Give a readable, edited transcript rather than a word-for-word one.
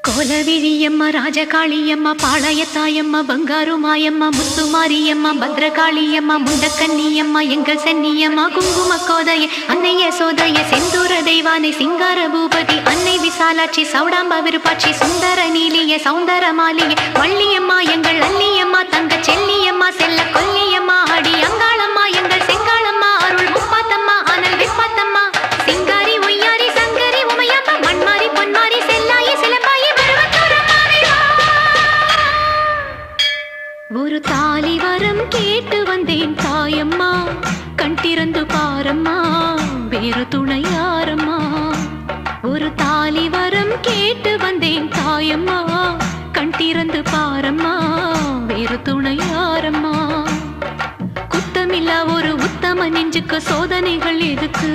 கோலவிழியம்மா ராஜகாளியம்மா பாளையத்தாயம்மா பங்காரு மாயம்மா முத்துமாரியம்மா பத்ரகாளியம்மா முண்டக்கன்னியம்மா எங்கள் சென்னியம்மா குங்கும கோதைய அன்னைய சோதைய செந்தூர தெய்வானை சிங்கார பூபதி அன்னை விசாலாட்சி சௌடாம்ப விருப்பாட்சி சுந்தர நீலிய சௌந்தர மாலிய வள்ளியம்மா எங்கள் அல்லியம்மா தங்க செல்லியம்மா செல்ல கொல்லியம்மா அடி அங்காளம்மா எங்கள் செங்காளம்மா அருள் முப்பாத்தம்மா அனல் விப்பாத்தம்மா சிங்காரி ஒய்யாரி சங்கரி உமையம்மா மண்மாரி பொன்மாரி செல்லாயி சிலம்பாயி ஒரு தாலி வரம் கேட்டு வந்தேன் தாயம்மா கண் திறந்து பாரம்மா வேறு துணை யாரம்மா ஒரு தாலி வரம் கேட்டு வந்தேன் தாயம்மா கண் திறந்து பாரம்மா வேறு துணை யாரம்மா குத்தமில்லா ஒரு உத்தம நெஞ்சுக்கு சோதனைகள் எதுக்கு